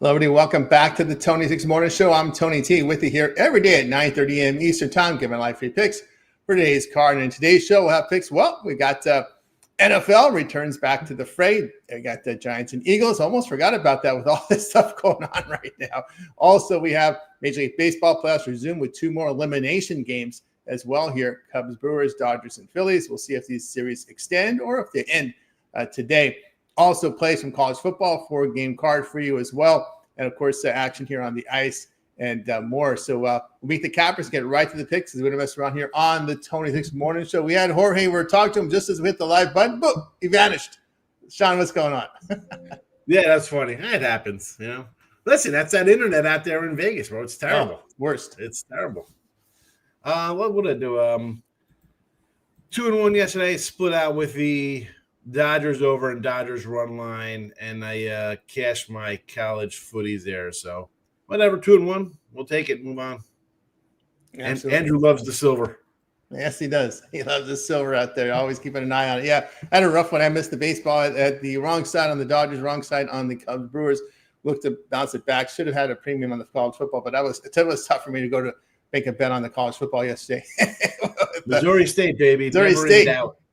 Hello, everybody. Welcome back to the Tony Six Morning Show. I'm Tony T with you here every day at 9:30 a.m. Eastern Time, giving live free picks for today's card. And in today's show, we'll have picks. Well, we got NFL returns back to the fray. We got the Giants and Eagles. Almost forgot about that with all this stuff going on right now. Also, we have Major League Baseball playoffs resume with two more elimination games as well here. Cubs, Brewers, Dodgers, and Phillies. We'll see if these series extend or if they end today. Also play some college football, 4-game card for you as well. And, of course, action here on the ice and more. So we'll meet the cappers, get right to the picks. We're going to mess around here on the Tony Six Morning Show. We had Jorge. We were talking to him just as we hit the live button. Boom, he vanished. Sean, what's going on? Yeah, that's funny. It happens, you know. Listen, that's that internet out there in Vegas, bro. It's terrible. Oh, worst. It's terrible. What would I do? 2-1 yesterday. Split out with the Dodgers over and Dodgers run line, and I cashed my college footies there. So whatever, 2-1. We'll take it. Move on. And Andrew loves the silver. Yes, he does. He loves the silver out there. Always keeping an eye on it. Yeah, I had a rough one. I missed the baseball at the wrong side on the Dodgers, wrong side on the Cubs Brewers. Looked to bounce it back. Should have had a premium on the college football, but it was tough for me to go to make a bet on the college football yesterday. Missouri State, baby. Missouri State.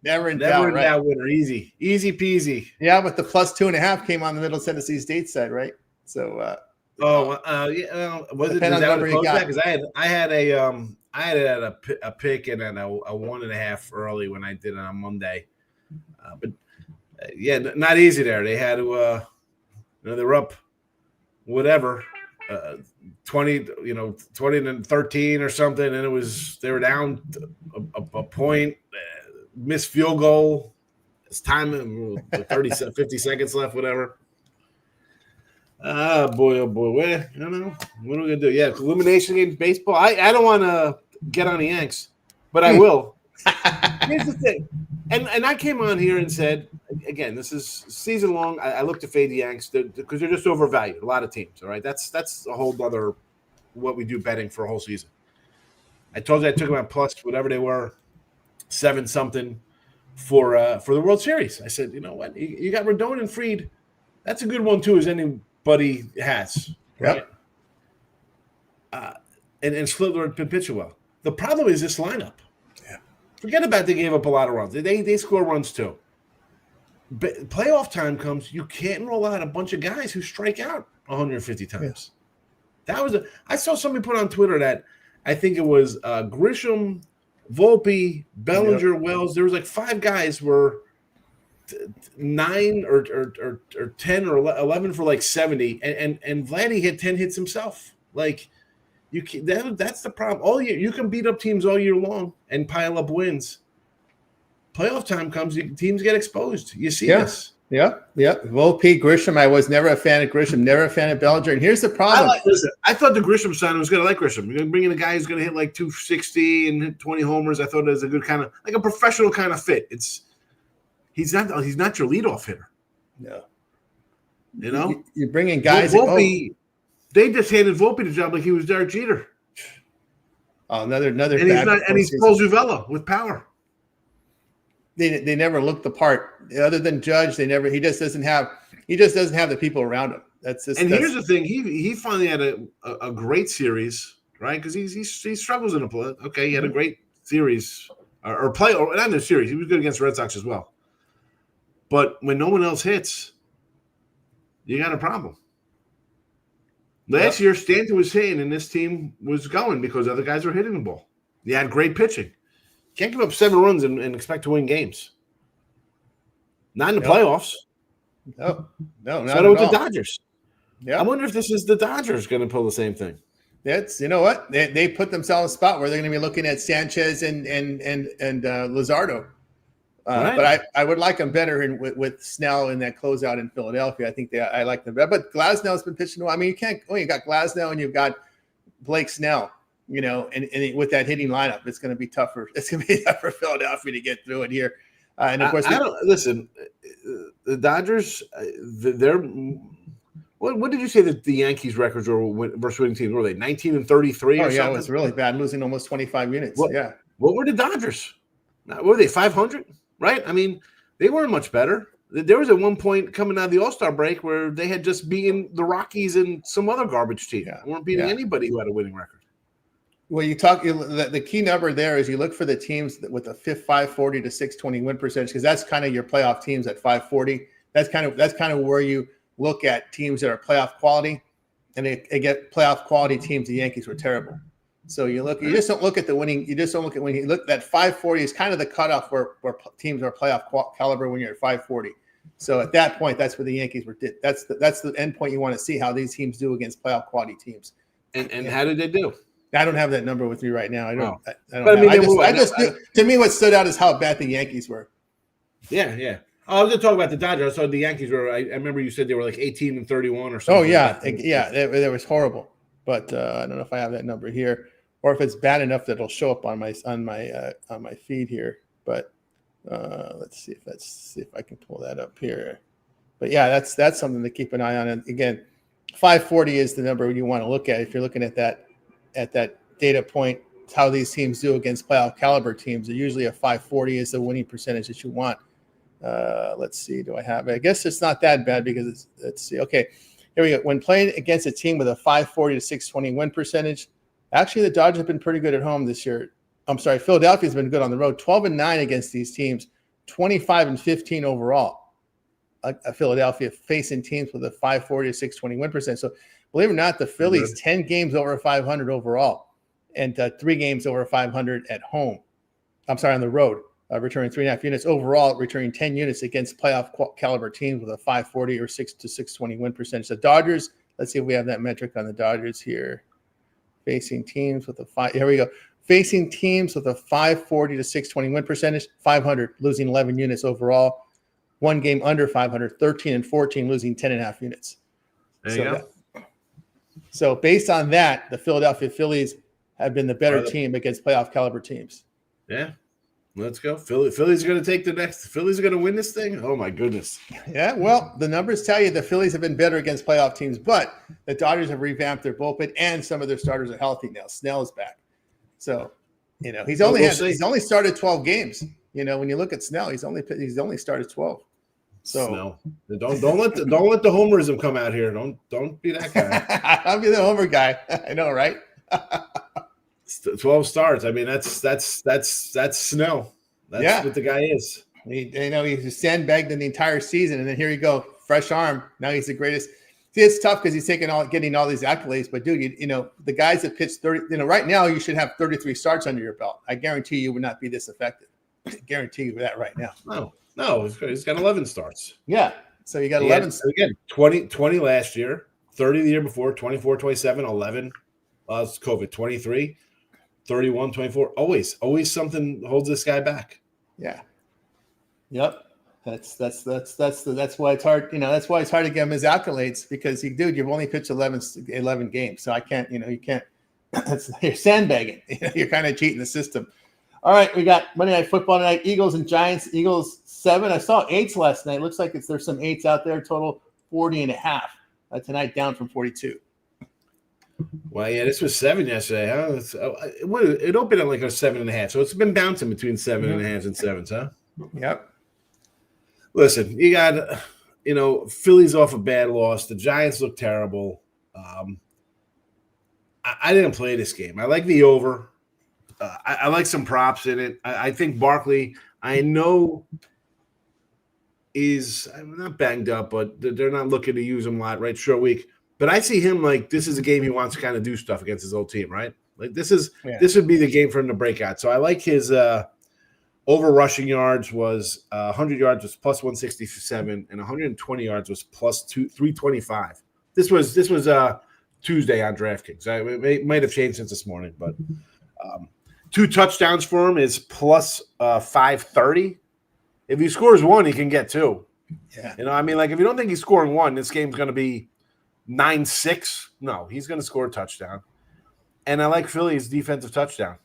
Never in doubt, right? Winner. Easy peasy. Yeah, but the plus 2.5 came on the Middle Tennessee State side, right? So, yeah. Was it that because I had a pick and then a 1.5 early when I did it on Monday, but yeah, not easy there. They had to, they're up, whatever, 20 to 13 or something, and they were down a point. Missed field goal. It's time, 50 seconds left, whatever. Oh boy. I don't know. What are we going to do? Yeah, elimination games, baseball. I don't want to get on the Yanks, but I will. Here's the thing. And I came on here and said, again, this is season long. I look to fade the Yanks because they're just overvalued. A lot of teams, all right? That's a whole other what we do betting for a whole season. I told you I took them at plus whatever they were. 7-something for the World Series. I said, you know what? You got Rodon and Fried. That's a good one too, as anybody has. Right? Yep. And Slitler been pitching well. The problem is this lineup. Yeah. Forget about they gave up a lot of runs. They score runs too. But playoff time comes, you can't roll out a bunch of guys who strike out 150 times. Yeah. I saw somebody put on Twitter that I think it was Grisham, Volpe, Bellinger, Wells. There was like 5 guys were 9 or 10 or 11 for like 70, and Vladdy hit 10 hits himself. Like that's the problem. All year you can beat up teams all year long and pile up wins. Playoff time comes, teams get exposed. You see this. Yeah. Volpe, Grisham. I was never a fan of Grisham, never a fan of Bellinger. And here's the problem. I thought the Grisham sign was going to like Grisham. You're going to bring in a guy who's going to hit like 260 and hit 20 homers. I thought it was a good kind of like a professional kind of fit. He's not your leadoff hitter. No. You know? You bring in guys. Volpe, they just handed Volpe the job like he was Derek Jeter. Oh, another. And he's Paul Zuvella with power. They never look the part. Other than Judge, he just doesn't have the people around him. Here's the thing: he finally had a great series, right? Because he struggles in a play. Okay, he had a great series or not in a series. He was good against the Red Sox as well. But when no one else hits, you got a problem. Last year, Stanton was hitting, and this team was going because other guys were hitting the ball. You had great pitching. Can't give up 7 runs and expect to win games. Not in the playoffs. No, not so with the Dodgers. Yeah, I wonder if this is the Dodgers going to pull the same thing. That's you know what they put themselves in a spot where they're going to be looking at Sanchez and Luzardo. Right. But I would like them better with Snell in that closeout in Philadelphia. I think I like them better. But Glasnow's been pitching well. I mean, you got Glasnow and you've got Blake Snell. You know, and with that hitting lineup, it's going to be tougher. It's going to be tough for Philadelphia to get through it here. And of course, listen. The Dodgers, they're. What did you say that the Yankees' records were versus winning teams? Were they 19-33 or something? Yeah, it was really bad, losing almost 25 units. What were the Dodgers? Were they 500? Right? I mean, they weren't much better. There was at one point coming out of the All-Star break where they had just beaten the Rockies and some other garbage team. They weren't beating anybody who had a winning record. Well, the key number there is you look for the teams with a 540 to 620 win percentage, because that's kind of your playoff teams at 540. That's kind of where you look at teams that are playoff quality, and they get playoff quality teams. The Yankees were terrible. So you just don't look at the winning. You just don't look at winning. You look that 540 is kind of the cutoff where teams are playoff caliber when you're at 540. So at that point, that's where the Yankees were. That's the end point you want to see how these teams do against playoff quality teams. And how did they do? I don't have that number with me right now. I don't. Oh. I don't. To me, what stood out is how bad the Yankees were. Yeah. I was going to talk about the Dodgers. I saw the Yankees were. I remember you said they were like 18-31 or something. Oh yeah, It was horrible. But I don't know if I have that number here, or if it's bad enough that it'll show up on my feed here. But let's see if I can pull that up here. But yeah, that's something to keep an eye on. And again, 540 is the number you want to look at if you're looking at that data point. How these teams do against playoff caliber teams. Usually a 540 is the winning percentage that you want. Let's see. Do I have it? I guess it's not that bad because let's see. Okay, here we go. When playing against a team with a 540 to 620 win percentage, actually the Dodgers have been pretty good at home this year. I'm sorry, Philadelphia's been good on the road. 12-9 against these teams, 25-15 overall. Philadelphia facing teams with a 540 to 620 win percent. So believe it or not, the Phillies 10 games over 500 overall, and 3 games over 500 at home. I'm sorry, on the road. Returning 3.5 units overall, returning 10 units against playoff caliber teams with a 540 or 6 to 620 win percentage. The Dodgers, let's see if we have that metric on the Dodgers here. Facing teams with here we go. Facing teams with a 540 to 620 win percentage, 500, losing 11 units overall. 1 game under 500, 13-14, losing 10.5 units. There you go. So based on that, the Philadelphia Phillies have been the better team against playoff caliber teams. Yeah. Let's go. Phillies are going to take the next. Phillies are going to win this thing. Oh my goodness. Yeah. Well, the numbers tell you the Phillies have been better against playoff teams, but the Dodgers have revamped their bullpen and some of their starters are healthy now. Snell is back. So, he's only started 12 games. When you look at Snell, he's only started 12. So Snell. Don't let the homerism come out here. Don't be that guy. I'll be the homer guy. I know, right? 12 starts. I mean, that's Snell. That's what the guy is. He's sandbagged in the entire season, and then here you go, fresh arm. Now he's the greatest. See, it's tough because he's getting all these accolades. But dude, the guys that pitched 30. Right now you should have 33 starts under your belt. I guarantee you would not be this effective. I guarantee you that right now. No, he's got 11 starts. Yeah, so you got 11. Again, 20 last year, 30 the year before, 24, 27, 11. It's COVID, 23. 31, 24. Always something holds this guy back. Yeah. Yep. That's why it's hard. That's why it's hard to give him his accolades because you've only pitched 11 games. So I can't. You can't. You're sandbagging. You're kind of cheating the system. All right, we got Monday Night Football tonight. Eagles and Giants. Eagles 7. I saw 8s last night. Looks like there's some 8s out there. Total 40.5. Tonight down from 42. Well, yeah, this was 7 yesterday, huh? It opened at like a 7.5, so it's been bouncing between 7.5 and 7s, huh? Yep. Listen, you got, Phillies off a bad loss. The Giants look terrible. I didn't play this game. I like the over. I like some props in it. I think Barkley, I know, is not banged up, but they're not looking to use him a lot, right? Short week. But I see him like this is a game he wants to kind of do stuff against his old team, right? Like this would be the game for him to break out. So I like his over rushing yards was 100 yards was plus 167 and 120 yards was plus 325. This was Tuesday on DraftKings. It might have changed since this morning, but 2 touchdowns for him is plus 530. If he scores 1, he can get 2. Yeah. If you don't think he's scoring 1, this game's going to be 9-6. No, he's going to score a touchdown. And I like Philly's defensive touchdown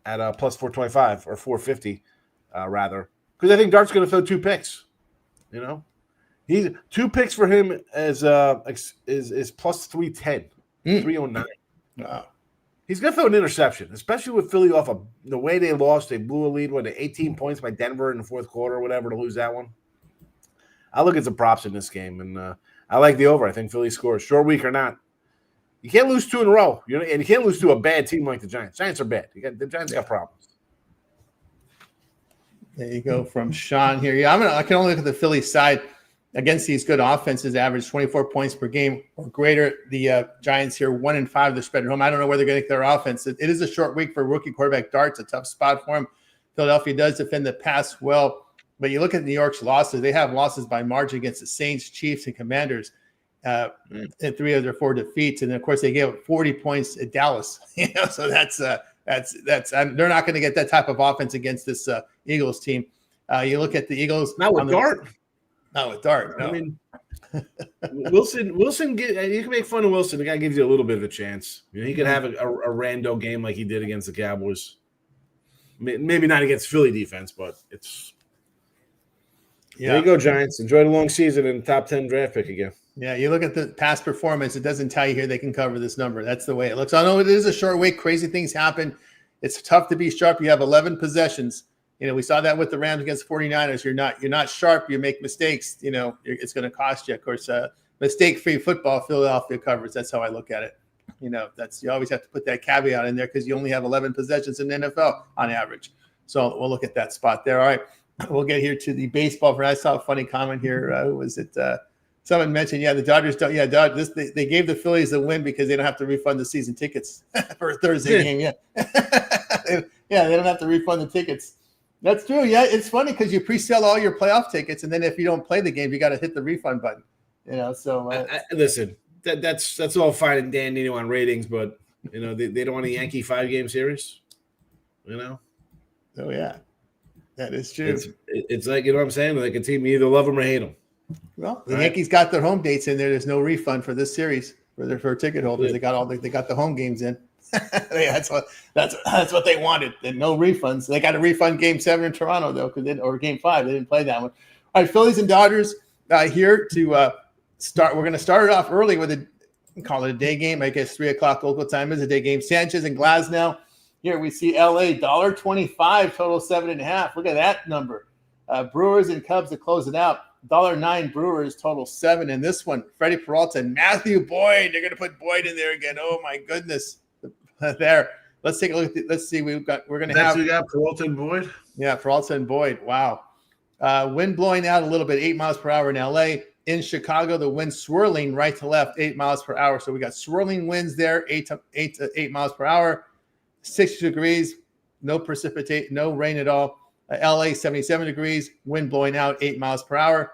at plus 425 or 450, rather. Because I think Dart's going to throw 2 picks. He's 2 picks for him is plus 310, 309. Wow. He's going to throw an interception, especially with Philly off the way they lost. They blew a lead, 18 points by Denver in the fourth quarter or whatever to lose that one. I look at the props in this game, and I like the over. I think Philly scores. Short week or not, you can't lose 2 in a row. And you can't lose to a bad team like the Giants. Giants are bad. The Giants got problems. There you go from Sean here. Yeah, I can only look at the Philly side against these good offenses. Average 24 points per game or greater. The Giants here 1-5. They're spread at home. I don't know where they're going to get their offense. It is a short week for rookie quarterback Dart's a tough spot for him. Philadelphia does defend the pass well, but you look at New York's losses. They have losses by margin against the Saints, Chiefs, and Commanders. In 3 of their 4 defeats, and of course they gave up 40 points at Dallas. So that's they're not going to get that type of offense against this Eagles team. You look at the Eagles. Not with Dart. Not with Dart. No. I mean, Wilson. You can make fun of Wilson. The guy gives you a little bit of a chance. He could have a rando game like he did against the Cowboys. Maybe not against Philly defense, but it's. Yeah. There you go, Giants. Enjoy the long season and top 10 draft pick again. Yeah, you look at the past performance, it doesn't tell you here they can cover this number. That's the way it looks. I know it is a short week. Crazy things happen. It's tough to be sharp. You have 11 possessions. We saw that with the Rams against 49ers. You're not sharp. You make mistakes. It's going to cost you. Of course, mistake-free football, Philadelphia covers. That's how I look at it. You always have to put that caveat in there because you only have 11 possessions in the NFL on average. So we'll look at that spot there. All right, we'll get here to the baseball. I saw a funny comment here. Who was it? Someone mentioned, the Dodgers don't. Yeah, they gave the Phillies the win because they don't have to refund the season tickets for a Thursday game. Yeah, they don't have to refund the tickets. That's true. Yeah, it's funny because you pre-sell all your playoff tickets, and then if you don't play the game, you got to hit the refund button. So listen, that's all fine and dandy on ratings, but they don't want a Yankee 5-game series. Oh yeah, that is true. It's like what I'm saying. Like a team, you either love them or hate them. Well, the Yankees got their home dates in there. There's no refund for this series for ticket holders. They got the home games in. That's what they wanted. And no refunds. They got to refund Game 7 in Toronto though, or Game 5. They didn't play that one. All right, Phillies and Dodgers here to start. We're going to start it off early with call it a day game. I guess 3:00 local time is a day game. Sanchez and Glasnow. Here we see LA $1.25 total 7.5. Look at that number. Brewers and Cubs to close it out. $1.09 Brewers total 7 in this one. Freddie Peralta and Matthew Boyd. They're going to put Boyd in there again. Oh my goodness. There. Let's take a look at let's see. We got Peralta and Boyd. Yeah, Peralta and Boyd. Wow. Wind blowing out a little bit, 8 miles per hour in LA. In Chicago, the wind swirling right to left, 8 miles per hour. So we got swirling winds there, 8 miles per hour, 60 degrees, no precipitate, no rain at all. LA 77 degrees, wind blowing out 8 miles per hour.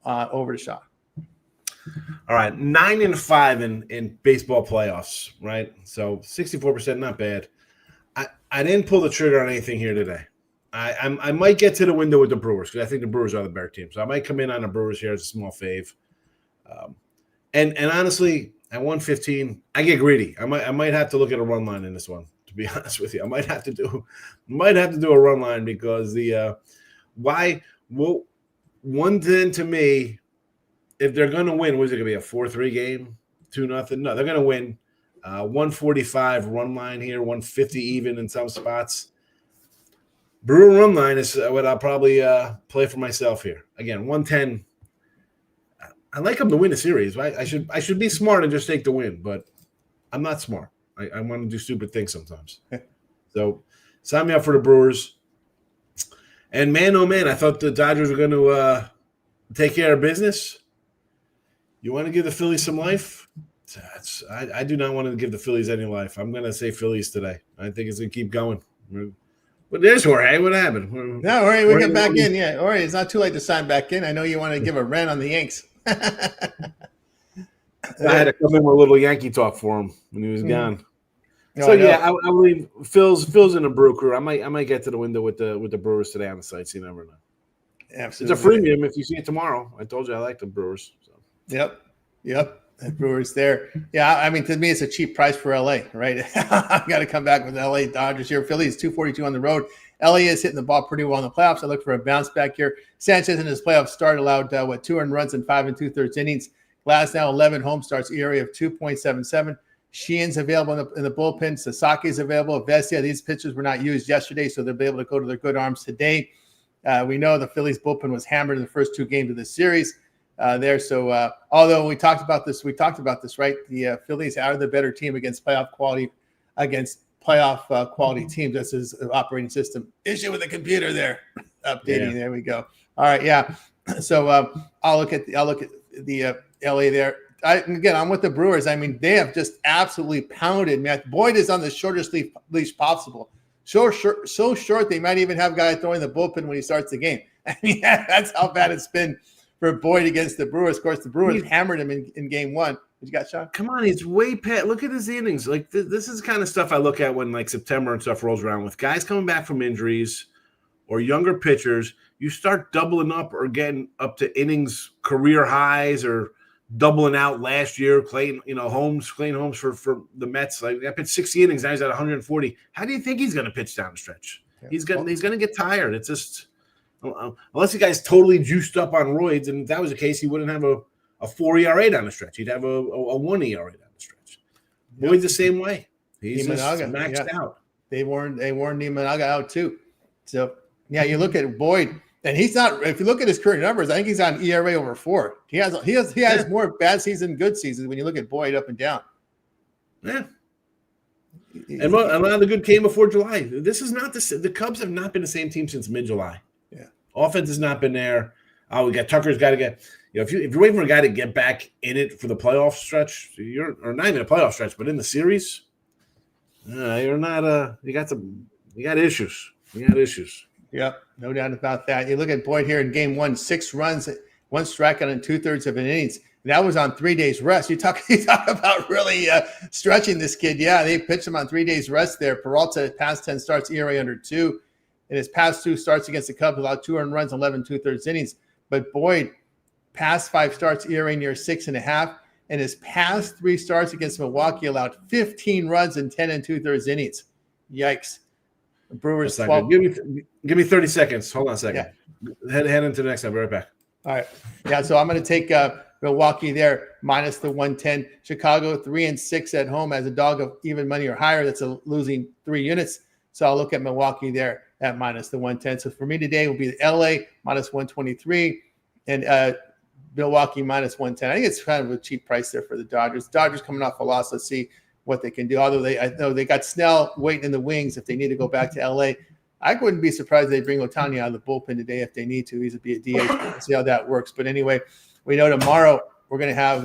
Over to Sean. All right, 9-5 in baseball playoffs, right? So 64%, not bad. I didn't pull the trigger on anything here today. I might get to the window with the Brewers because I think the Brewers are the better team. So I might come in on the Brewers here as a small fave. And honestly, at 115, I get greedy. I might have to look at a run line in this one. To be honest with you, I might have to do a run line because the 110 to me, if they're going to win, was it going to be a 4-3 game, 2-0? No, they're going to win. 145 run line here, 150 even in some spots. Brewer run line is what I'll probably play for myself here. Again, 110. I like them to win a series. Right? I should be smart and just take the win, but I'm not smart. I want to do stupid things sometimes. So sign me up for the Brewers. And man, oh man, I thought the Dodgers were going to take care of business. You want to give the Phillies some life? I do not want to give the Phillies any life. I'm going to say Phillies today. I think it's going to keep going. But there's Jorge. What happened? No, Jorge, we get back in. Yeah, Jorge, it's not too late to sign back in. I know you want to give a rant on the Yanks. I had to come in with a little Yankee talk for him when he was gone. No, so I believe Phil's in a brew crew. I might get to the window with the Brewers today on the sites. You never know. Absolutely, it's a freemium if you see it tomorrow. I told you I like the Brewers. So. Yep. The Brewers there. Yeah, I mean, to me, it's a cheap price for LA, right? I've got to come back with LA Dodgers here. Philly is 242 on the road. LA is hitting the ball pretty well in the playoffs. I look for a bounce back here. Sanchez in his playoff start allowed 2 earned runs in 5 2/3 innings. Glasnow 11 home starts, ERA of 2.77. Sheehan's available in the bullpen. Sasaki's available. Vesia, these pitchers were not used yesterday, so they'll be able to go to their good arms today. We know the Phillies bullpen was hammered in the first 2 games of the series there. So although we talked about this, right? The Phillies are the better team against playoff quality teams. That's his operating system. Issue with the computer there. Updating. Yeah. There we go. All right. Yeah. So I'll look at the LA there. I'm with the Brewers. I mean, they have just absolutely pounded. Matt Boyd is on the shortest leash possible. So short they might even have a guy throwing the bullpen when he starts the game. I mean, that's how bad it's been for Boyd against the Brewers. Of course, the Brewers hammered him in game 1. What you got, Sean? Come on, he's way past. Look at his innings. Like this is the kind of stuff I look at when like September and stuff rolls around with guys coming back from injuries or younger pitchers. You start doubling up or getting up to innings career highs or doubling out last year. Clayton Holmes for the Mets. Like I pitched 60 innings. Now he's at 140. How do you think he's going to pitch down the stretch? Yeah. He's going to get tired. It's just unless the guy's totally juiced up on roids, and if that was the case, he wouldn't have a 4 ERA down the stretch. He'd have a 1 ERA down the stretch. Boyd's the same way. He's just maxed out. They warned Niemanaga out too. So yeah, you look at Boyd. And he's not. If you look at his current numbers, I think he's on ERA over 4. He has more bad season, good seasons when you look at Boyd up and down. Yeah. And a lot of the good came before July. This is not the Cubs have not been the same team since mid-July. Yeah. Offense has not been there. We got Tucker's got to get. If you're waiting for a guy to get back in it for the playoff stretch, or not even a playoff stretch, but in the series, you're not. You got issues. You got issues. Yep, no doubt about that. You look at Boyd here in game 1, 6 runs, 1 strikeout in 2/3 of an innings. That was on 3 days rest. You talk about really stretching this kid. Yeah, they pitched him on 3 days rest there. Peralta past 10 starts, ERA under 2. In his past 2 starts against the Cubs, allowed 2 earned runs, 11 2/3 innings. But Boyd, past 5 starts, ERA near 6.5. And his past 3 starts against Milwaukee allowed 15 runs in 10 2/3 innings. Yikes. The Brewers 12. Give me 30 seconds. Hold on a second. Yeah. Head into the next time. Be right back. All right. Yeah, so I'm going to take Milwaukee there, minus the 110. Chicago, 3-6 at home as a dog of even money or higher. That's losing 3 units. So I'll look at Milwaukee there at minus the 110. So for me today will be the LA minus 123 and Milwaukee minus 110. I think it's kind of a cheap price there for the Dodgers. Dodgers coming off a loss. Let's see what they can do. Although I know they got Snell waiting in the wings if they need to go back to LA. I wouldn't be surprised if they bring Ohtani out of the bullpen today if they need to. He's a DH. We'll see how that works. But anyway, we know tomorrow we're going to have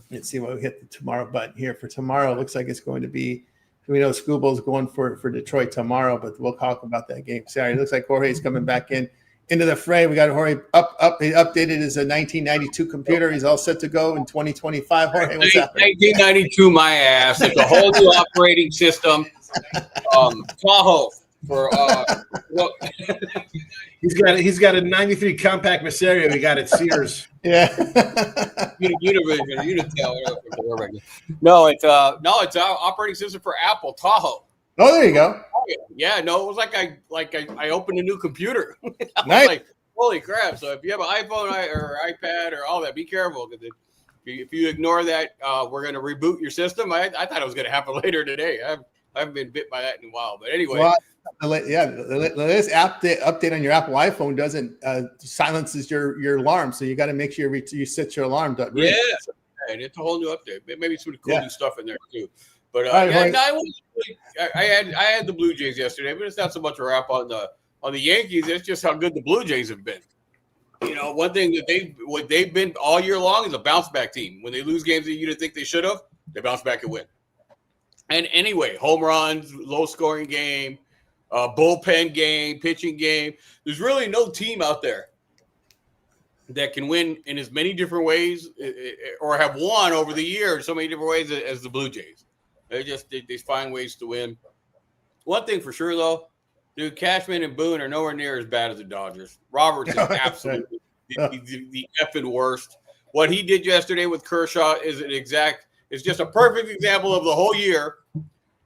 let's see what we hit the tomorrow button here. For tomorrow, it looks like it's going to be, we know Scooble's going for Detroit tomorrow, but we'll talk about that game Saturday. It looks like Jorge's coming back into the fray. We got Jorge he updated his 1992 computer. He's all set to go in 2025. Jorge, what's happening? 1992, my ass. It's a whole new operating system. Tahoe for he's got a 93 compact Merceria he got at Sears. Yeah. Univision, Unitel. No, it's our operating system for Apple, Tahoe. Oh, there you go. Yeah, no, it was like I opened a new computer. I was Nice. like, holy crap. So if you have an iPhone or iPad or all that, be careful, because if you ignore that, we're going to reboot your system. I thought it was going to happen later today. I haven't been bit by that in a while, but anyway. Well, the latest update on your Apple iPhone doesn't silences your alarm, so you got to make sure you set your alarm. Yeah, and it's a whole new update. Maybe some cool new stuff in there too. But right, I had the Blue Jays yesterday, but it's not so much a wrap on the Yankees. It's just how good the Blue Jays have been. You know, one thing that they've been all year long is a bounce back team. When they lose games that you didn't think they should have, they bounce back and win. And anyway, home runs, low scoring game, bullpen game, pitching game. There's really no team out there that can win in as many different ways or have won over the years so many different ways as the Blue Jays. They find ways to win. One thing for sure, though, dude, Cashman and Boone are nowhere near as bad as the Dodgers. Roberts is absolutely the effing worst. What he did yesterday with Kershaw is just a perfect example of the whole year.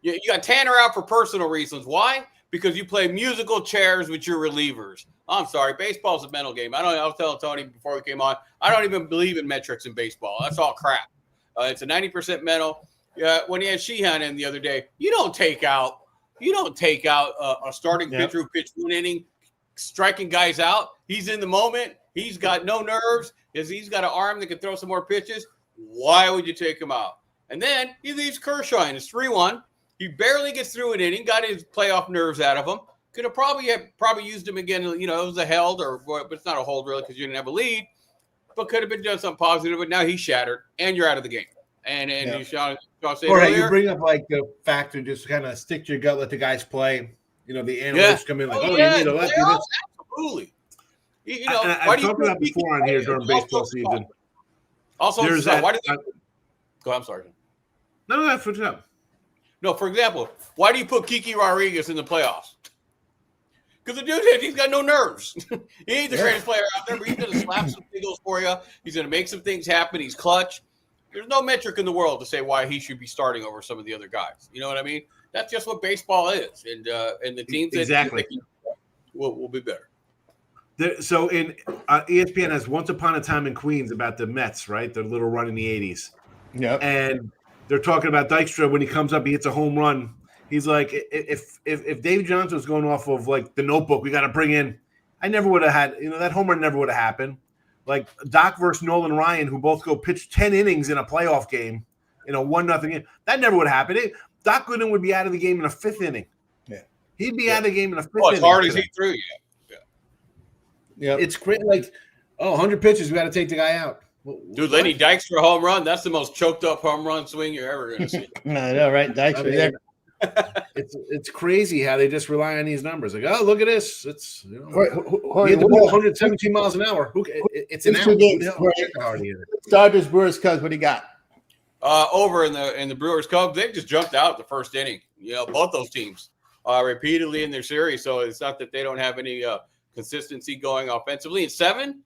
You got Tanner out for personal reasons. Why? Because you play musical chairs with your relievers. I'm sorry, baseball's a mental game. I was telling Tony before we came on, I don't even believe in metrics in baseball. That's all crap. It's a 90% mental. When he had Sheehan in the other day, you don't take out a starting pitcher who pitched 1 inning, striking guys out. He's in the moment. He's got no nerves. He's got an arm that can throw some more pitches. Why would you take him out? And then he leaves Kershaw in. It's 3-1. He barely gets through an inning, got his playoff nerves out of him. Could have probably used him again. It was a held, but it's not a hold really because you didn't have a lead. But could have been doing something positive. But now he's shattered, and you're out of the game. And you Sean said earlier, you bring up like the factor, just kind of stick to your gut, let the guys play. The analysts come in like, you need to let do this. Absolutely. I've talked about before on here during baseball season. Also, there's that. Why do they, go. I'm sorry. No, finish it up. No, for example, why do you put Kiki Rodriguez in the playoffs? Because the dude, he's got no nerves. He ain't the greatest player out there, but he's going to slap some singles for you. He's going to make some things happen. He's clutch. There's no metric in the world to say why he should be starting over some of the other guys. You know what I mean? That's just what baseball is, and the teams exactly will be better. So in ESPN has Once Upon a Time in Queens about the Mets, right? Their little run in the 80s. Yeah. And they're talking about Dykstra when he comes up, he hits a home run. He's like, if Dave Johnson was going off of like The Notebook, we got to bring in. I never would have had, that home run never would have happened. Like Doc versus Nolan Ryan, who both go pitch 10 innings in a playoff game, 1-0 game. That never would have happened. Doc Gooden would be out of the game in a fifth inning. Yeah, he'd be out of the game in a fifth inning. As hard as he threw, yeah. It's great. Like, 100 pitches, we got to take the guy out. Dude, Lenny Dykstra home run. That's the most choked up home run swing you're ever going to see. I know, right? Dykstra. It's crazy how they just rely on these numbers. Like, oh, look at this. It's he hit the ball 117 miles an hour. It's an hour. Dodgers, Brewers, Cubs. What do you got? Over in the Brewers Cubs, they just jumped out the first inning. Both those teams repeatedly in their series. So it's not that they don't have any consistency going offensively. In 7,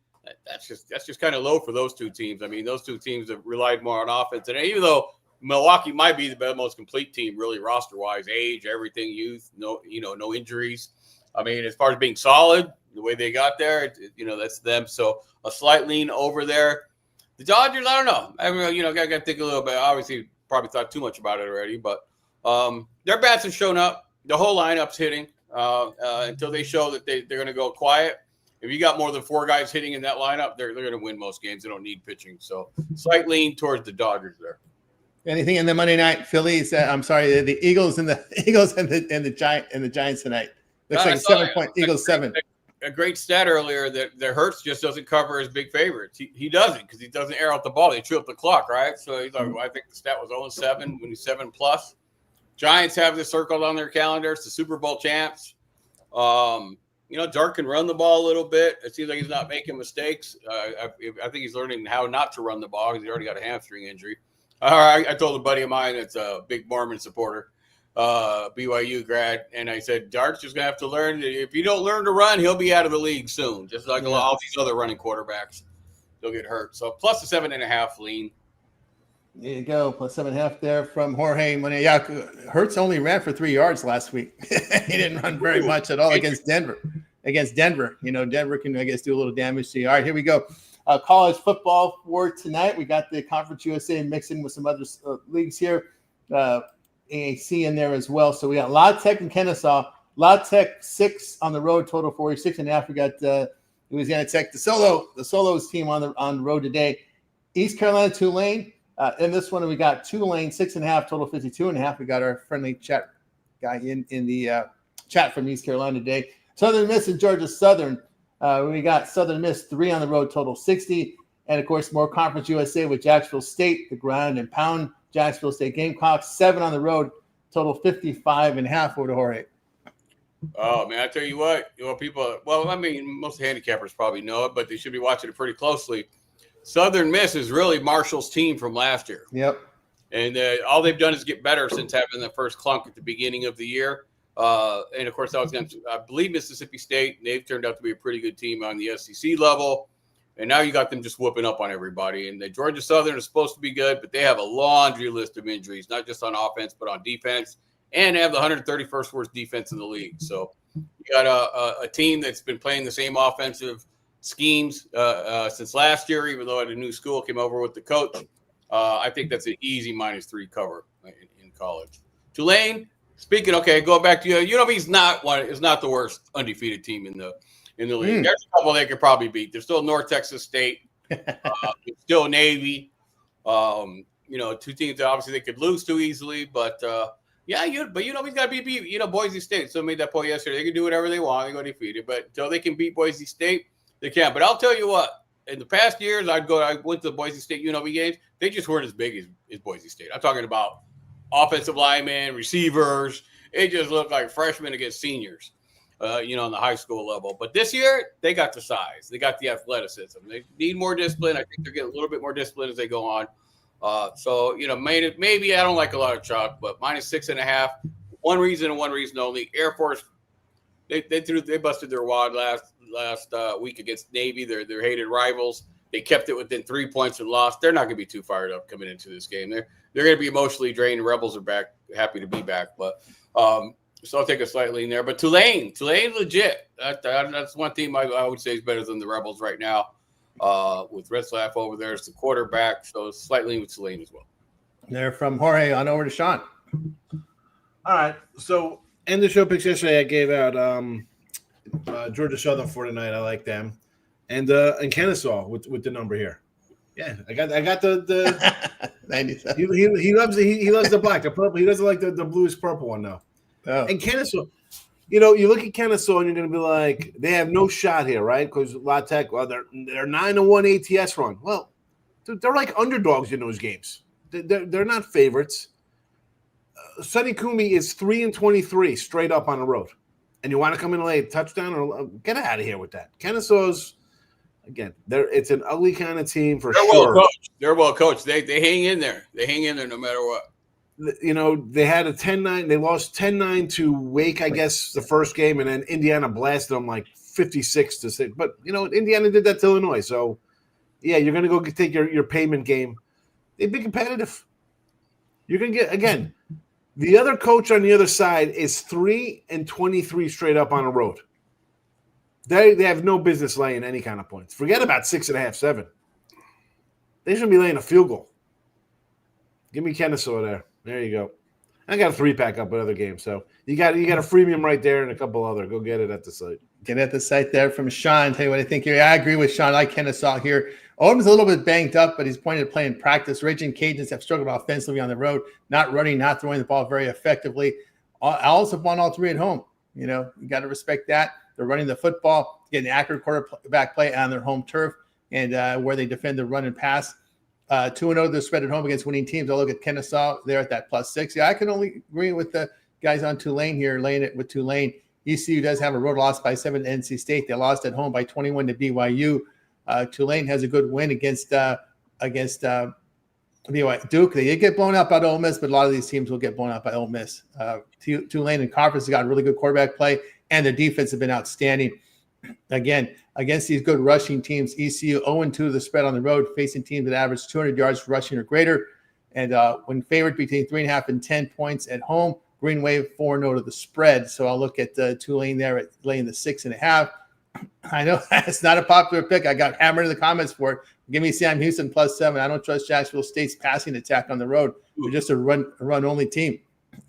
that's just kind of low for those two teams. I mean, those two teams have relied more on offense, and even though Milwaukee might be the most complete team, really roster-wise, age, everything, youth, no injuries. I mean, as far as being solid, the way they got there, that's them. So a slight lean over there. The Dodgers, I don't know. I mean, got to think a little bit. Obviously, probably thought too much about it already, but their bats have shown up. The whole lineup's hitting until they show that they're going to go quiet. If you got more than 4 guys hitting in that lineup, they're going to win most games. They don't need pitching. So slight lean towards the Dodgers there. Anything in the Monday night Phillies? I'm sorry, the Eagles and the Giants tonight. Looks like a 7-point Eagles 7. A great stat earlier that Hurts just doesn't cover his big favorites. He doesn't because he doesn't air out the ball. They chew up the clock, right? So he's like, I think the stat was 0-7 when he's 7+. Giants have this circled on their calendars. The Super Bowl champs. Dark can run the ball a little bit. It seems like he's not making mistakes. I think he's learning how not to run the ball because he already got a hamstring injury. I told a buddy of mine that's a big Mormon supporter, BYU grad, and I said, Dark's just going to have to learn. If you don't learn to run, he'll be out of the league soon, just like all these other running quarterbacks. They'll get hurt. So plus the 7.5 lean. There you go. Plus 7.5 there from Jorge. Yeah, Hurts only ran for 3 yards last week. He didn't run very much at all against Denver. Denver can, I guess, do a little damage to you. All right, here we go. College football for tonight. We got the Conference USA mixing with some other leagues here. AAC in there as well. So we got La Tech and Kennesaw. La Tech 6 on the road, total 46.5. We got Louisiana Tech, the Solos team on the road today. East Carolina, Tulane. In this one, we got Tulane 6.5, total 52.5. We got our friendly chat guy in the chat from East Carolina today. Southern Miss and Georgia Southern. We got Southern Miss 3 on the road, total 60. And, of course, more Conference USA with Jacksonville State, the ground and pound. Jacksonville State Gamecocks, 7 on the road, total 55.5 over to Jorge. Oh, man, I tell you what, people, most handicappers probably know it, but they should be watching it pretty closely. Southern Miss is really Marshall's team from last year. Yep. And all they've done is get better since having the first clunk at the beginning of the year. And, of course, I believe Mississippi State. They've turned out to be a pretty good team on the SEC level. And now you got them just whooping up on everybody. And the Georgia Southern is supposed to be good, but they have a laundry list of injuries, not just on offense, but on defense. And they have the 131st worst defense in the league. So you got a team that's been playing the same offensive schemes since last year, even though at a new school came over with the coach. I think that's an easy -3 cover in college. Tulane, going back to you, UNLV is not the worst undefeated team in the league. There's a couple they could probably beat. There's still North Texas State, still Navy. Two teams that obviously they could lose too easily, but we got to beat Boise State. So I made that point yesterday. They can do whatever they want. They go defeated, but until they can beat Boise State, they can't. But I'll tell you what. In the past years, I went to the Boise State UNLV games. They just weren't as big as Boise State. I'm talking about offensive linemen, receivers. It just looked like freshmen against seniors, on the high school level. But this year, they got the size. They got the athleticism. They need more discipline. I think they're getting a little bit more discipline as they go on. Maybe I don't like a lot of chalk, but -6.5. One reason and one reason only. Air Force, they busted their wad last week against Navy. They're hated rivals. They kept it within 3 points and lost. They're not going to be too fired up coming into this game. They're going to be emotionally drained. The Rebels are back, happy to be back, but so I'll take a slight lean there. But Tulane legit. That's one team I would say is better than the Rebels right now. With Retzlaff over there as the quarterback, so slight lean with Tulane as well. They're from Jorge on over to Sean. All right, so end the show picks yesterday. I gave out Georgia Southern for tonight. I like them, and Kennesaw with the number here. Yeah, I got the 97. He loves the black, the purple. He doesn't like the bluish purple one though. Oh. And Kennesaw, you look at Kennesaw and you're going to be like, they have no shot here, right? Because La Tech, well, they're 9-1 ATS run. Well, they're like underdogs in those games. They're not favorites. Sonny Kumi is 3-23 straight up on the road. And you want to come in and lay a touchdown or get out of here with that. Kennesaw's, again, it's an ugly kind of team for sure. They're well coached. They hang in there. They hang in there no matter what. They had a 10-9. They lost 10-9 to Wake, I guess, the first game, and then Indiana blasted them like 56-6. But, Indiana did that to Illinois. So, yeah, you're going to go take your payment game. They've been competitive. You're going to get, again, the other coach on the other side is 3-23 straight up on the road. They have no business laying any kind of points. Forget about 6.5, 7. They shouldn't be laying a field goal. Give me Kennesaw there. There you go. I got a 3-pack up with other games. So you got a freemium right there and a couple other. Go get it at the site. Get at the site there from Sean. Tell you what I think here. I agree with Sean. I like Kennesaw here. Odom's a little bit banged up, but he's pointed to play in practice. Raging Cajuns have struggled offensively on the road, not running, not throwing the ball very effectively. Owls have won all 3 at home. You got to respect that. They're running the football, getting accurate quarterback play on their home turf, and where they defend the run and pass. 2-0, they're spread at home against winning teams. I'll look at Kennesaw there at that +6. Yeah, I can only agree with the guys on Tulane here, laying it with Tulane. ECU does have a road loss by 7 to NC State. They lost at home by 21 to BYU. Tulane has a good win against BYU. Duke. They did get blown out by Ole Miss, but a lot of these teams will get blown out by Ole Miss. Tulane in conference has got really good quarterback play, and their defense have been outstanding. Again, against these good rushing teams, ECU 0-2 the spread on the road, facing teams that average 200 yards rushing or greater. And when favored between 3.5 and 10 points at home, Green Wave 4-0 to the spread. So I'll look at Tulane there at laying the 6.5. I know it's not a popular pick. I got hammered in the comments for it. Give me Sam Houston +7. I don't trust Jacksonville State's passing attack on the road. They're just a run-only team.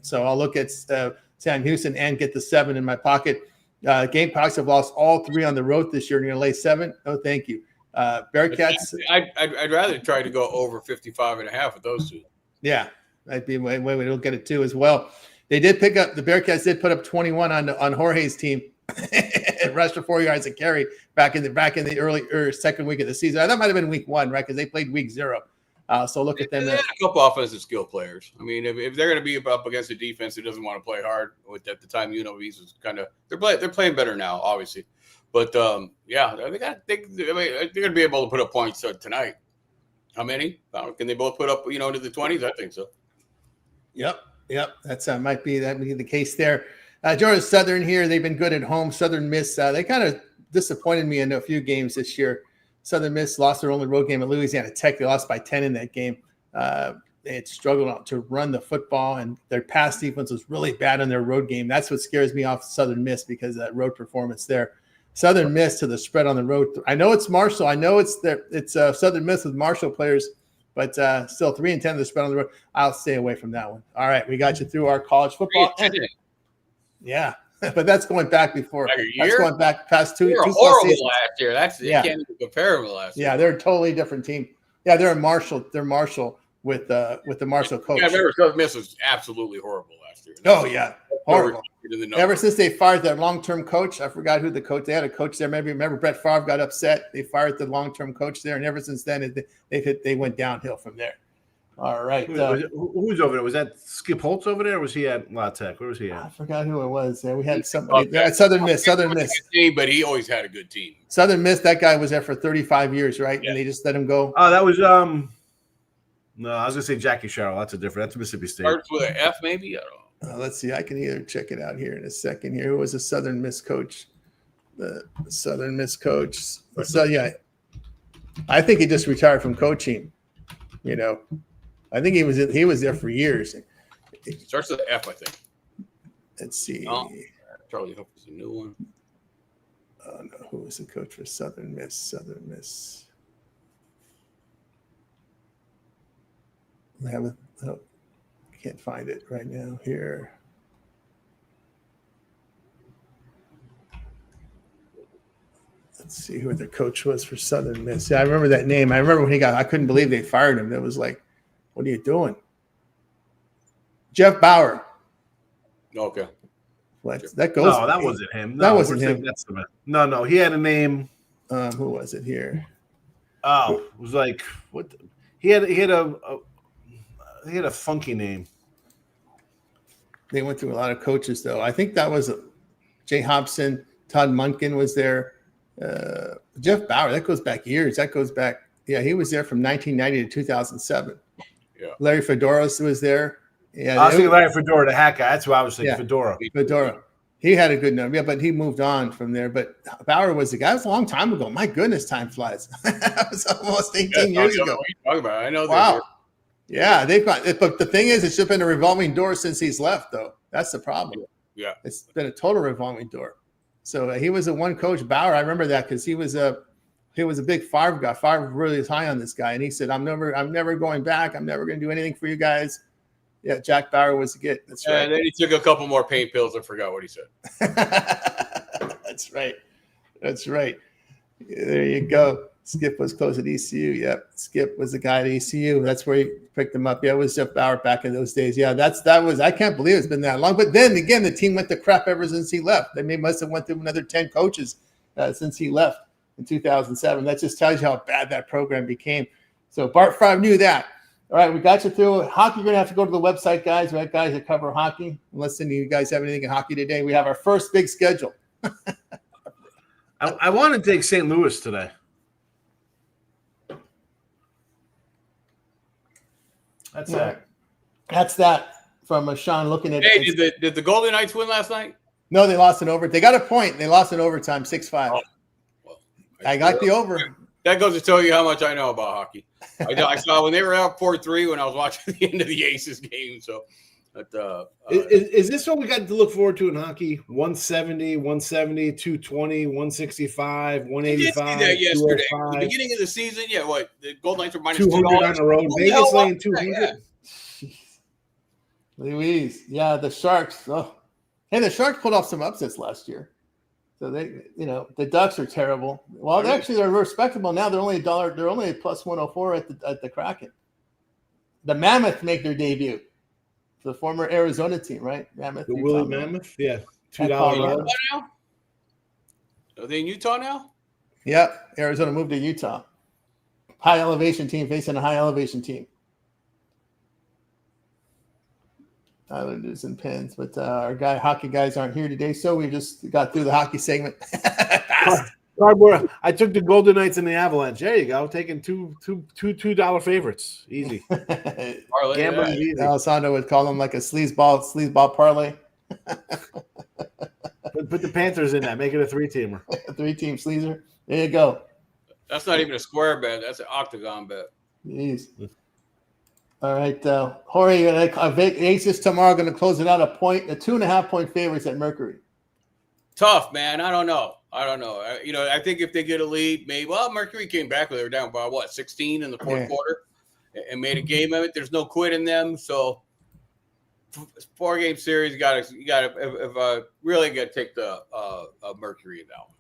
So I'll look at Sam Houston and get the 7 in my pocket. Gamecocks have lost all 3 on the road this year. You're going to lay 7? No, thank you. Bearcats. I'd rather try to go over 55.5 with those 2. Yeah, that'd be way we don't get it too as well. They did pick up. The Bearcats did put up 21 on Jorge's team. Rushed for 4 yards a carry back in the early second week of the season. That might have been week 1, right? Because they played week 0. So look at them. They had a couple offensive skill players. I mean, if they're going to be up against a defense that doesn't want to play hard, at the time UNLV's was kind of they're playing better now, obviously. But they're going to be able to put up points tonight. How many? Can they both put up into the 20s? I think so. Yep. That's might be the case there. Georgia Southern here. They've been good at home. Southern Miss. They kind of disappointed me in a few games this year. Southern Miss lost their only road game at Louisiana Tech. They lost by 10 in that game. They had struggled to run the football, and their pass defense was really bad in their road game. That's what scares me off Southern Miss because of that road performance there. Southern Miss to the spread on the road. I know it's Marshall. I know it's Southern Miss with Marshall players, but still 3-10 to the spread on the road. I'll stay away from that one. All right, we got you through our college football. Yeah, but that's going back before. Like a That's year? going back past two They were plus horrible seasons. last year. You Yeah. can't even compare them to last year. Yeah, they're a totally different team. Yeah, they're Marshall. They're Marshall with the Marshall coach. Yeah, I remember Southern Miss was absolutely horrible last year. Oh yeah, horrible. In the Ever since they fired their long-term coach, I forgot who the coach. They had a coach there. Maybe remember Brett Favre got upset. They fired the long-term coach there, and ever since then, they went downhill from there. All right. Who's over there? Was that Skip Holtz over there, or was he at La Tech? Where was he I at? forgot who it was. We had somebody there at Southern Miss. Southern Miss. Team, but he always had a good team. Southern Miss. That guy was there for 35 years, right? Yeah. And they just let him go. Oh, that was No, I was gonna say Jackie Sherrill. That's Mississippi State. Starts with an F, maybe. I don't know. Let's see. I can either check it out here in a second. Here, who was a Southern Miss coach? The Southern Miss coach. So yeah, I think he just retired from coaching. You know, I think he was there for years. It starts with an F, I think. Let's see. Oh, Charlie Hope is a new one. Oh no, who was the coach for Southern Miss? Southern Miss. I haven't. Oh, can't find it right now. Here. Let's see who the coach was for Southern Miss. Yeah, I remember that name. I remember when I couldn't believe they fired him. That was like, what are you doing? Jeff Bauer. Okay. What? That goes. No, that wasn't him. No, that wasn't him. No. He had a name. Who was it here? Oh, it was like what? He had a funky name. They went through a lot of coaches, though. I think that was Jay Hobson. Todd Munkin was there. Jeff Bauer. That goes back years. That goes back. Yeah, he was there from 1990 to 2007. Yeah. Larry Fedoros was there. Yeah, I was thinking Larry Fedora, the hat guy. That's what I was thinking. Yeah. Fedora. He had a good number. Yeah, but he moved on from there. But Bauer was the guy. It was a long time ago. My goodness, time flies. That was almost 18 years ago. What are you talking about? I know. Wow. Yeah, they've got. But the thing is, it's just been a revolving door since he's left, though. That's the problem. Yeah, it's been a total revolving door. So he was a one coach Bauer. I remember that because he was a big Favre guy. Favre really was high on this guy, and he said, "I'm never going back. I'm never going to do anything for you guys." Yeah, Jack Bauer was the get. That's right. And then he took a couple more pain pills and forgot what he said. That's right. That's right. There you go. Skip was close at ECU. Yep. Skip was the guy at ECU. That's where he picked him up. Yeah, it was Jeff Bauer back in those days. Yeah, that was. I can't believe it's been that long. But then again, the team went to crap ever since he left. They must have went through another 10 coaches since he left in 2007. That just tells you how bad that program became. So Bart Favre knew that. All right, we got you through. Hockey, you're going to have to go to the website, guys. We have guys that cover hockey. Unless any of you guys have anything in hockey today, we have our first big schedule. I want to take St. Louis today. That's that. That's that from Sean looking at. Hey, did the Golden Knights win last night? No, they lost in overtime. They got a point. They lost in overtime, 6-5. Oh, well, I got the over. That goes to tell you how much I know about hockey. I saw when they were out 4-3 when I was watching the end of the Aces game. So, is this what we got to look forward to in hockey? 170, 170, 220, 165, 185. That yesterday, the beginning of the season. Yeah, what the Golden Knights were minus 200 on the road. Vegas laying 200. Yeah. Louise, yeah, the Sharks. Oh, hey, the Sharks pulled off some upsets last year. So they, the Ducks are terrible. Well, they're respectable now. They're only $1. They're only a plus 104 at the Kraken. The Mammoth make their debut. The former Arizona team, right? Mammoth. The Willie Mammoth, yeah, $2 now. Are they in Utah now? Yep, Arizona moved to Utah. High elevation team facing a high elevation team. Islanders and Pens, but our hockey guys aren't here today, so we just got through the hockey segment. Cardboard. I took the Golden Knights and the Avalanche. There you go, taking two $2 favorites, easy. Gambling easy. Alessandro would call them like a sleazeball parlay. Put the Panthers in that, make it a 3-teamer. A 3-team sleazer. There you go. That's not even a square bet. That's an octagon bet. Jeez. All right, Jorge, Aces tomorrow going to close it out a 2.5-point favorites at Mercury. Tough, man. I don't know. I think if they get a lead, maybe. Well, Mercury came back with they were down by 16 in the fourth quarter, and made a game of it. There's no quit in them, so 4-game series. You gotta really got to take the Mercury in that one.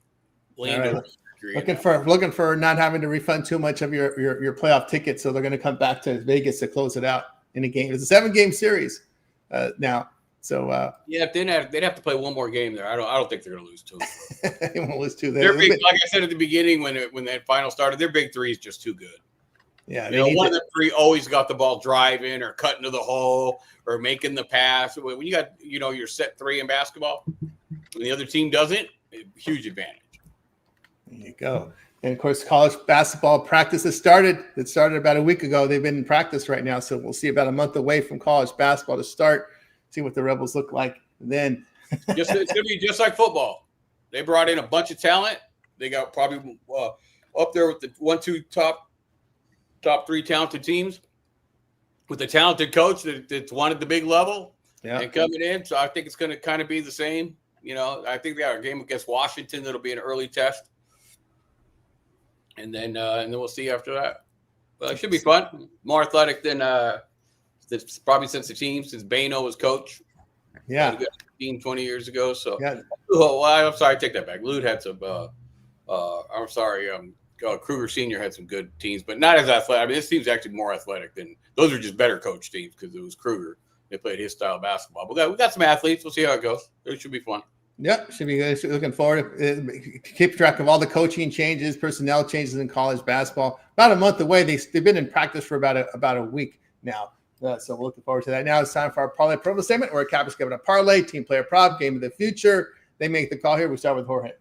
Lean All right. to Mercury Looking for not having to refund too much of your playoff ticket, so they're going to come back to Vegas to close it out in a game. It's a 7-game series now. So yeah, they'd have to play one more game there. I don't think they're going to lose 2. they won't lose 2. They're big, like I said at the beginning when that final started. Their big 3 is just too good. Yeah, one of the 3 always got the ball driving or cutting to the hole or making the pass. When you got your set 3 in basketball, and the other team doesn't, huge advantage. There you go. And of course, college basketball practice has started. It started about a week ago. They've been in practice right now, so we'll see about a month away from college basketball to start. See what the Rebels look like then. It's going to be just like football. They brought in a bunch of talent. They got probably up there with the 1-2 top 3 talented teams with a talented coach that's wanted the big level and coming in. So I think it's going to kind of be the same. I think they got a game against Washington that'll be an early test, and then we'll see after that. But it should be fun. More athletic than probably since Bano was coach. Yeah, 20 years ago. So yeah. Oh, well, I'm sorry, I take that back. Lude had some. I'm sorry. Kruger Senior had some good teams, but not as athletic. I mean, this team's actually more athletic than those are just better coach teams because it was Kruger. They played his style of basketball. But we got some athletes. We'll see how it goes. It should be fun. Yeah, should be good. Looking forward to keep track of all the coaching changes, personnel changes in college basketball. About a month away. They've been in practice for about a week now. So we're looking forward to that. Now it's time for our parlay purple segment, where Cap is giving a parlay, team player prop, game of the future. They make the call here. We start with Jorge.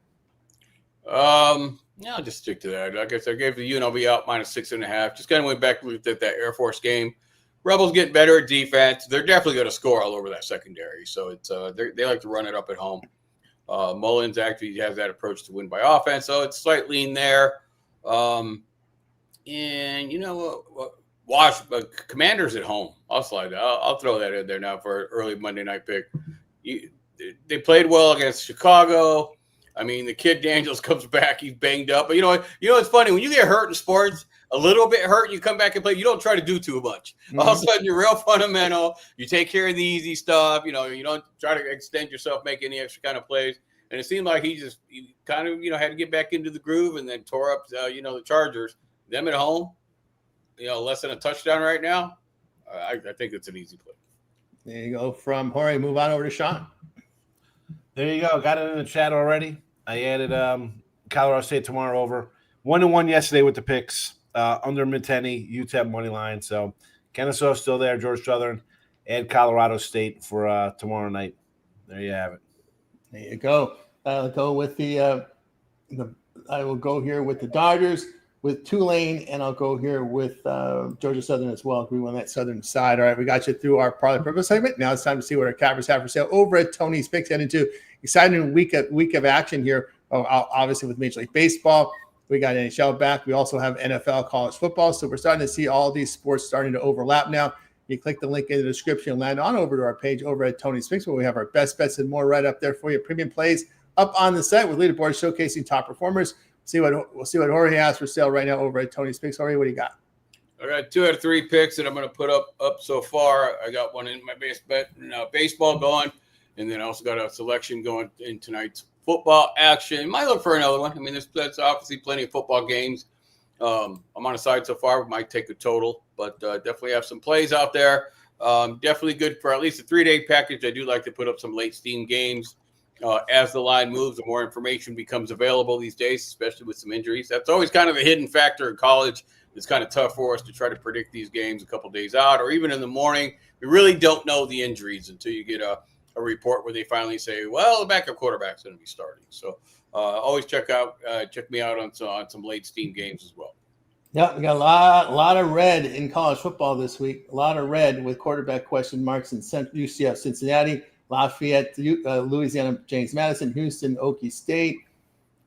I'll just stick to that. Like I said, I gave the UNLV out -6.5. Just kind of went back looked at that Air Force game. Rebels getting better at defense. They're definitely going to score all over that secondary. So it's they like to run it up at home. Mullins actually has that approach to win by offense, so it's slight lean there. And Commanders at home. I'll slide that. I'll throw that in there now for an early Monday night pick. They played well against Chicago. I mean, the kid Daniels comes back. He's banged up. But it's funny. When you get hurt in sports, a little bit hurt, you come back and play. You don't try to do too much. Mm-hmm. All of a sudden, you're real fundamental. You take care of the easy stuff. You don't try to extend yourself, make any extra kind of plays. And it seemed like he kind of, had to get back into the groove and then tore up, the Chargers. Them at home, less than a touchdown right now. I think it's an easy play. There you go. From Jorge, move on over to Sean. There you go. Got it in the chat already. I added Colorado State tomorrow over 1-1 yesterday with the picks. Under Mitteni, UTEP money line. So Kennesaw still there, George Southern, and Colorado State for tomorrow night. There you have it. There you go. I'll go with I will go here with the Dodgers, with Tulane, and I'll go here with Georgia Southern as well. We won that Southern side. All right, we got you through our parlay purpose segment. Now it's time to see what our cappers have for sale over at Tony's Picks. Heading into exciting week of action here. Obviously with Major League Baseball, we got NHL back. We also have NFL, college football. So we're starting to see all these sports starting to overlap now. You click the link in the description and land on over to our page over at Tony's Picks, where we have our best bets and more right up there for you. Premium plays up on the site with leaderboards showcasing top performers. We'll see what Jorge has for sale right now over at Tony's Picks. Jorge, what do you got? I got 2 out of 3 picks that I'm going to put up so far. I got one in my base bet, baseball going, and then I also got a selection going in tonight's football action. Might look for another one. I mean, that's obviously plenty of football games. I'm on a side so far. Might take a total, but definitely have some plays out there. Definitely good for at least a 3-day package. I do like to put up some late steam games. As the line moves, the more information becomes available these days, especially with some injuries. That's always kind of a hidden factor in college. It's kind of tough for us to try to predict these games a couple days out or even in the morning. We really don't know the injuries until you get a report where they finally say, well, the backup quarterback's going to be starting. So always check me out on some late steam games as well. Yeah, we got a lot of red in college football this week. A lot of red with quarterback question marks in UCF Cincinnati, Lafayette, Louisiana, James Madison, Houston, Okie State,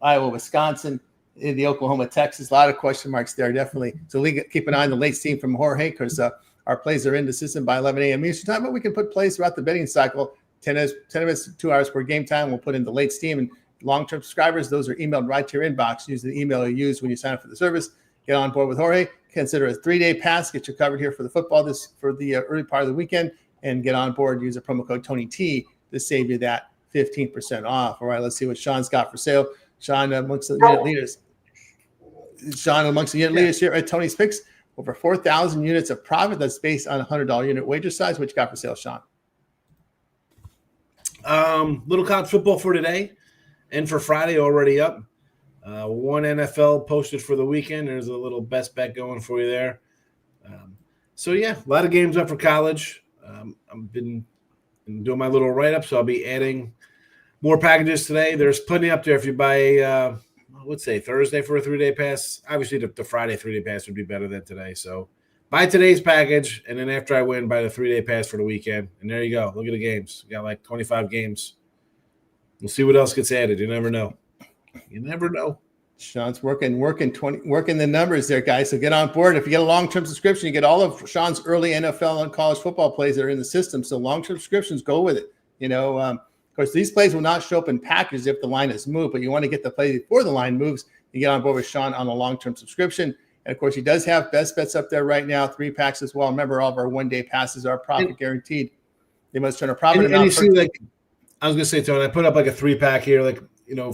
Iowa, Wisconsin, the Oklahoma, Texas. A lot of question marks there, definitely. So keep an eye on the late steam from Jorge because our plays are in the system by 11 a.m. Eastern time, but we can put plays throughout the betting cycle. 10 minutes, 2 hours per game time. We'll put in the late steam. And long-term subscribers, those are emailed right to your inbox. Use the email you use when you sign up for the service. Get on board with Jorge. Consider a 3-day pass. Get you covered here for the football for the early part of the weekend. and get on board. Use the promo code Tony T to save you that 15% off. All right, let's see what Sean's got for sale. Sean, amongst the unit leaders. Sean, amongst the unit leaders here at Tony's Picks, over 4,000 units of profit. That's based on a $100 unit wager size. What you got for sale, Sean? Little college football for today and for Friday already up. One NFL posted for the weekend. There's a little best bet going for you there. So, yeah, a lot of games up for college. I've been doing my little write-up, so I'll be adding more packages today. There's plenty up there if you buy, let's say, Thursday for a 3-day pass. Obviously, the Friday 3-day pass would be better than today. So, buy today's package, and then after I win, buy the 3-day pass for the weekend. And there you go. Look at the games. You got like 25 games. We'll see what else gets added. You never know. You never know. Sean's working the numbers there, guys. So get on board. If you get a long-term subscription, you get all of Sean's early NFL and college football plays that are in the system. So long-term subscriptions, go with it. Of course, these plays will not show up in packages if the line is moved, but you want to get the play before the line moves. You get on board with Sean on a long-term subscription. And, of course, he does have best bets up there right now, 3 packs as well. Remember, all of our one-day passes are profit guaranteed. They must turn a profit. And you see, like, I was going to say, Tony, I put up like a 3-pack here. Like,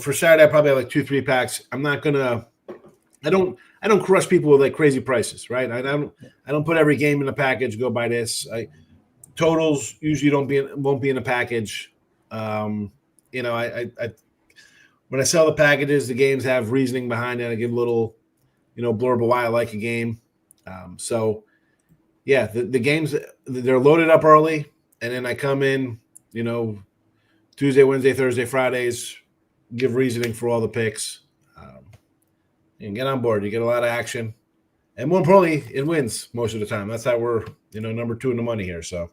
for Saturday, I probably have like 2 3-packs. I'm not going to – I don't crush people with like crazy prices, right? I don't put every game in a package, go buy this. Totals usually won't be in a package. When I sell the packages, the games have reasoning behind it. I give a little – blurb of why I like a game. The games, they're loaded up early, and then I come in, Tuesday, Wednesday, Thursday, Fridays, give reasoning for all the picks, and get on board. You get a lot of action. And more importantly, it wins most of the time. That's how we're, number 2 in the money here. So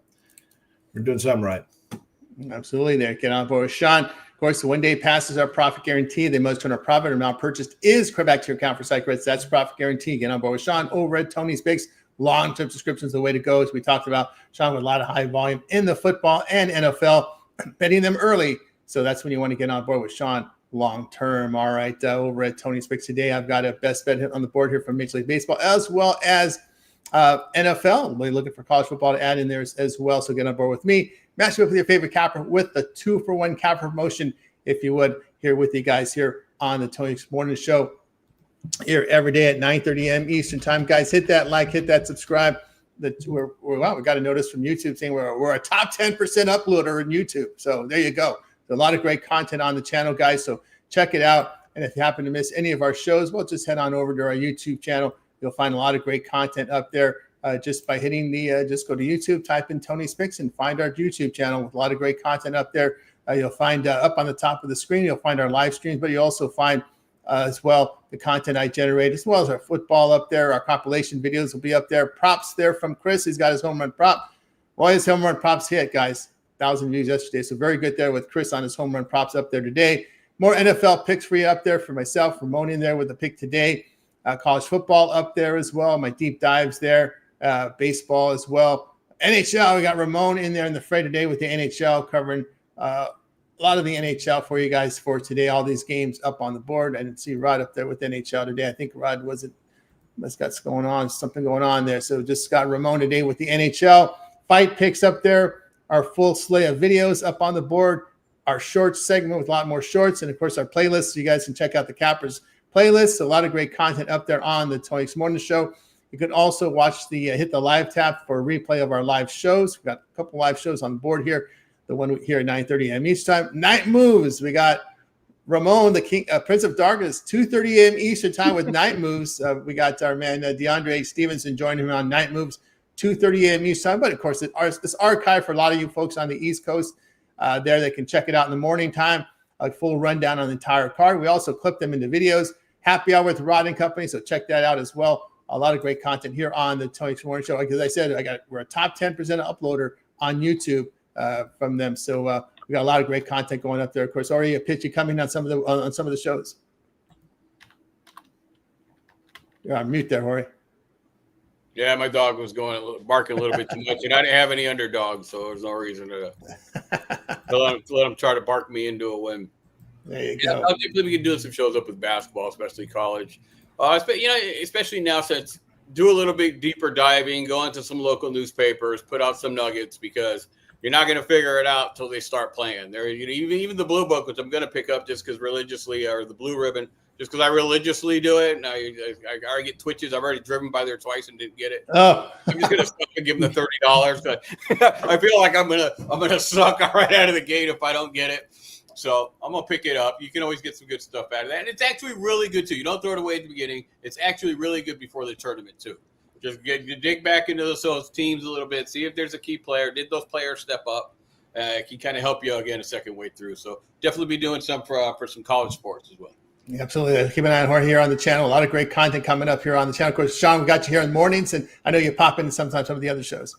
we're doing something right. Absolutely there. Get on board with Sean. Of course, the one-day passes are profit guaranteed. They must turn a profit. Amount purchased is credit back to your account for site credits. That's profit guaranteed. Get on board with Sean over at Tony's Picks. Long-term subscriptions the way to go. As we talked about, Sean with a lot of high volume in the football and NFL, betting them early. So that's when you want to get on board with Sean long-term. All right, over at Tony's Picks today, I've got a best bet hit on the board here from Major League Baseball as well as NFL. We're looking for college football to add in there as well. So get on board with me. Match you up with your favorite capper with the 2-for-1 capper promotion, if you would, here with you guys here on the Tony's Morning Show here every day at 9:30 a.m. Eastern Time. Guys, hit that like, hit that subscribe. We got a notice from YouTube saying we're a top 10% uploader in YouTube. So there you go. There's a lot of great content on the channel, guys. So check it out. And if you happen to miss any of our shows, well, just head on over to our YouTube channel. You'll find a lot of great content up there. Just by hitting just go to YouTube, type in Tony's Picks, and find our YouTube channel with a lot of great content up there. You'll find up on the top of the screen, you'll find our live streams, but you'll also find as well the content I generate, as well as our football up there. Our compilation videos will be up there. Props there from Chris. He's got his home run prop. Well, his home run props hit, guys. 1,000 views yesterday. So very good there with Chris on his home run props up there today. More NFL picks for you up there for myself. Ramon in there with the pick today. College football up there as well. My deep dives there. Baseball as well. NHL, we got Ramon in there in the fray today with the NHL, covering a lot of the NHL for you guys for today. All these games up on the board. I didn't see Rod up there with NHL today. I think Rod must got something going on there. So just got Ramon today with the NHL. Fight picks up there. Our full slate of videos up on the board. Our shorts segment with a lot more shorts. And, of course, our playlist. So you guys can check out the Cappers playlist. A lot of great content up there on the Tony's Morning Show. You can also watch hit the live tap for a replay of our live shows. We've got a couple live shows on the board here. The one here at 9:30 a.m. each time. Night Moves. We got Ramon, the King, Prince of Darkness, 2:30 a.m. Eastern time with Night Moves. We got our man DeAndre Stevenson joining him on Night Moves, 2:30 a.m. Eastern time. But, of course, it's archived for a lot of you folks on the East Coast. There they can check it out in the morning time, a full rundown on the entire card. We also clip them into videos. Happy Hour with Rod and Company, so check that out as well. A lot of great content here on the Tony's Morning Show. Like as I said, we're a top 10% uploader on YouTube from them. So we got a lot of great content going up there. Of course, already a pitch coming on some of the shows. You're on mute there, Jorge. Yeah, my dog was barking a little bit too much, and I didn't have any underdogs, so there's no reason to let him try to bark me into a win. There you go. I think we can do some shows up with basketball, especially college. Especially now since do a little bit deeper diving, go into some local newspapers, put out some nuggets, because you're not going to figure it out until they start playing. There, even the blue book, which I'm going to pick up just because religiously, or the blue ribbon, just because I religiously do it. And I already get twitches. I've already driven by there twice and didn't get it. Oh, I'm just going to stop and give them the $30. But I feel like I'm gonna suck right out of the gate if I don't get it. So I'm gonna pick it up. You can always get some good stuff out of that, and it's actually really good too. You don't throw it away at the beginning. It's actually really good before the tournament too. Just dig back into those teams a little bit, see if there's a key player. Did those players step up? It can kind of help you again a second way through. So definitely be doing some for some college sports as well. Absolutely. Keep an eye on here on the channel. A lot of great content coming up here on the channel. Of course, Sean, we got you here in the mornings, and I know you pop in sometimes some of the other shows.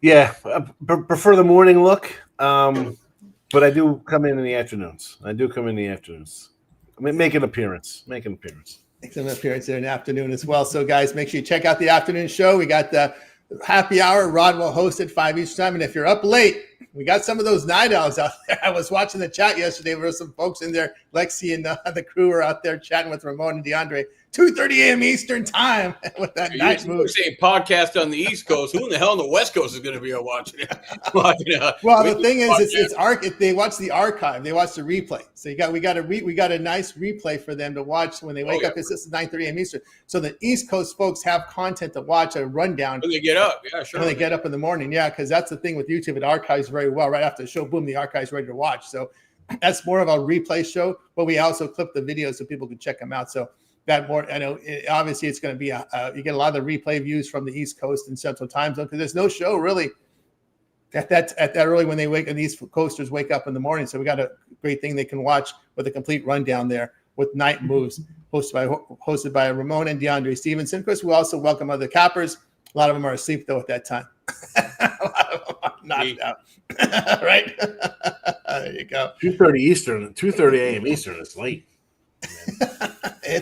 Yeah, I prefer the morning look, but I do come in the afternoons. I mean, make an appearance. Make an appearance there in the afternoon as well. So, guys, make sure you check out the afternoon show. We got the happy hour. Rod will host at 5 Eastern time. And if you're up late, we got some of those night owls out there. I was watching the chat yesterday. There were some folks in there. Lexi and the crew were out there chatting with Ramon and DeAndre. 2:30 a.m. Eastern time with that night move. You're saying podcast on the East Coast. Who in the hell on the West Coast is going to be watching it? Well, the thing is, they watch the archive. They watch the replay. So we got a nice replay for them to watch when they wake up. This is 9:30 a.m. Eastern. So the East Coast folks have content to watch, a rundown. When they get up, yeah, sure. When they get up in the morning, yeah, because that's the thing with YouTube. It archives very well. Right after the show, boom, the archive's ready to watch. So that's more of a replay show, but we also clip the videos so people can check them out. So that more, I know, obviously it's going to be you get a lot of the replay views from the East Coast and Central Time Zone, because there's no show really at that early when they wake, and these coasters wake up in the morning. So we got a great thing they can watch with a complete rundown there with night moves hosted by Ramon and DeAndre Stevenson. Of course, we also welcome other cappers. A lot of them are asleep though at that time. A lot of them are knocked out. Right? There you go. 2:30 Eastern, 2:30 a.m. Eastern is late.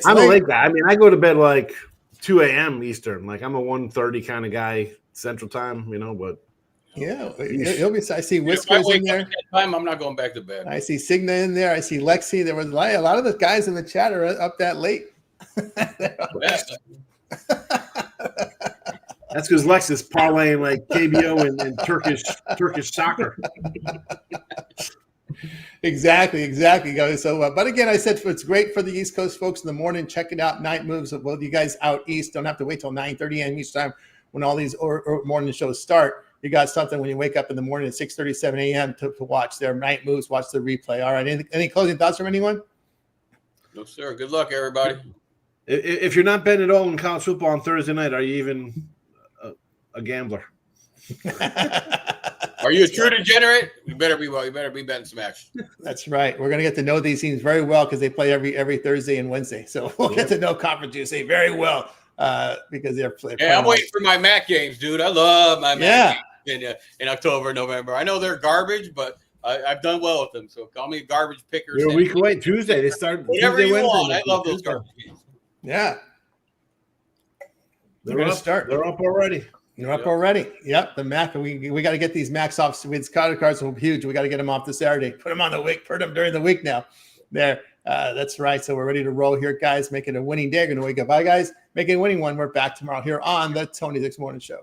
I'm late. a late guy. I mean, I go to bed like 2 a.m. Eastern. Like I'm a 1:30 kind of guy Central Time, but yeah, I see Whiskers in there. Time, I'm not going back to bed. I see Signa in there. I see Lexi. There was a lot of the guys in the chat are up that late. That's because Lex is parlaying like KBO and Turkish soccer. Exactly, guys. So, but again, I said it's great for the East Coast folks in the morning. Checking out night moves of both you guys out east. Don't have to wait till 9:30 a.m. Eastern time when all these morning shows start. You got something when you wake up in the morning at 6:37 a.m. to watch their night moves, watch the replay. All right. Any closing thoughts from anyone? No, sir. Good luck, everybody. If you're not betting at all in college football on Thursday night, are you even a gambler? Are you a true degenerate? You better be betting smash. That's right. We're going to get to know these teams very well because they play every Thursday and Wednesday. So we'll get to know Conference USA very well because they're playing. Yeah, I'm waiting for my MAC games, dude. I love my MAC games in October, November. I know they're garbage, but I've done well with them. So call me a garbage picker. You're a week away. Tuesday. They start whatever Tuesday, you Wednesday, want. I love those garbage games. Yeah. They're going to start. They're up already. You're up already. Yep, the Mac. We got to get these Macs off. With credit cards are huge. We got to get them off this Saturday. Put them on the week. Put them during the week now. There. That's right. So we're ready to roll here, guys. Making a winning day. Going to wake up. Bye, guys. Making a winning one. We're back tomorrow here on the Tony Six Morning Show.